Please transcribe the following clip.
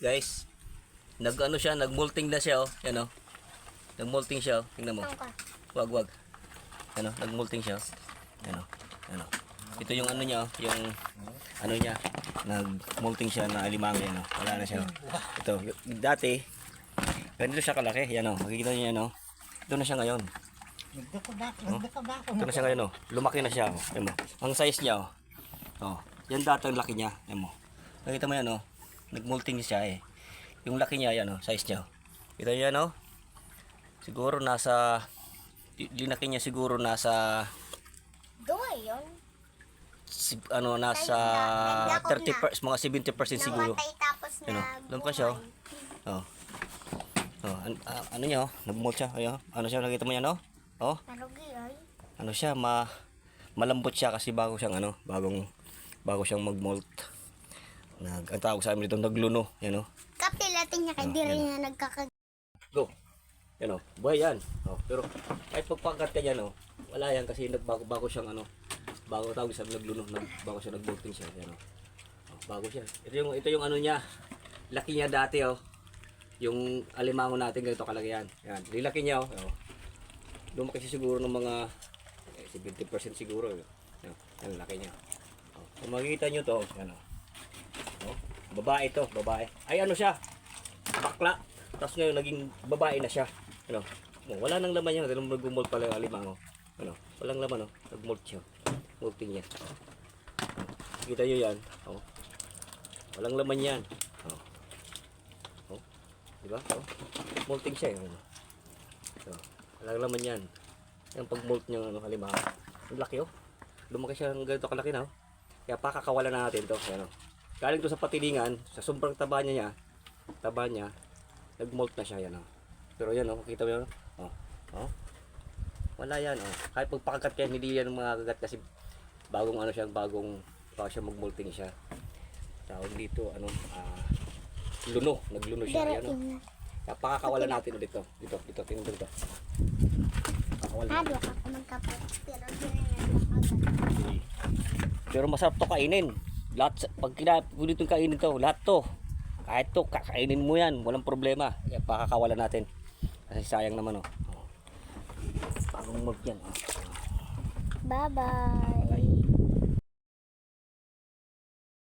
guys. Nag-ano siya, nag-molting na siya, oh. Yan, oh. Nag-molting siya, oh. Tingnan mo. Wag. Ano, nag-molting siya. Ano. Ito yung ano niya, oh. Yung ano niya. Nag-molting siya na alimango yan, oh. Wala na siya, oh. Ito, dati, ganito siya kalaki. Yan, oh. Makikita niyo yan, oh. Ito na siya ngayon. Ito na siya ngayon, oh. Lumaki na siya, oh. Yan mo. Ang size niya, oh. Oh. Yan dati ang laki niya. Yan mo. Nakita mo yan, oh. Nag-molting siya, eh. Yung laki niya, yan, oh. Size niya, oh. Kita niyo yan, oh. Siguro nasa, linaki niya siguro nasa, yun. ano, nasa 30%, mga 70% siguro. Tapos Ano, doon pa siya, oh. Oh, ano niya, oh, nag-molt siya, ayo. Ano siya, nakita mo yan, oh? Oh. Ano siya, malambot siya kasi bago siyang ano, bago siyang mag-molt. Ang tawag sa amin dito, nagluno, yan, oh. Kapilatin niya kay di rin niya nagkakag... Go. Yan, oh, buhay yan. Oh, pero kahit pagpangkat ka yan, oh, wala yan kasi bago siyang ano, bago tawag sa nagluno, bago siya nag-molting siya, yan, oh. Oh, bago siya. Ito yung ano niya, laki niya dati, oh. Yung alimango natin ganito kalaki yan. Yan, lilaki niya, oh. Lumaki siya siguro ng mga 70% siguro. Yan, laki niya. Oh. Kung makikita nyo to, yan, oh. Oh, babae to, babae. Ay ano siya? Bakla. Tapos ngayon naging babae na siya. Ano? Oh, wala nang laman yan, dahil nag-molt pala yung alimango. Ano? Walang laman, oh. Nag-molt siya. Molting yan. Oh. Kita nyo yan. Oh. Walang laman yan. Oh. Oh. Diba? Oh. Molting siya, yun. Oh. Walang laman yan. Yung pag-molt niya, ano, alimango. Ang laki, oh. Lumaki siya ng ganito kalaki na, oh. Kaya pakakawalan na natin to. Ano? Galing to sa patilingan, sa sobrang taba niya, nag-molt na siya, yan, oh. Pero yan, oh, makita mo yan, oh. Oh. Wala yan, oh. Kahit pagpakagat yan, hindi yan mga kagat kasi bagong ano siya, bago siya mag-molting siya. Tawag dito, ano, nagluno siya, yan, oh. Kaya pakakawalan natin ulit to. Dito, tingnan dito. Pakakawalan natin. Ako magkapit, pero di rin nagkakagat. Pero masarap to kainin. Lahat, pag pinitong kainin to, lahat to. Kahit to, kakainin mo yan, walang problema. Kaya pakakawalan natin. Kasi sayang naman, oh. Bagong mag yan, oh. Bye-bye. Bye.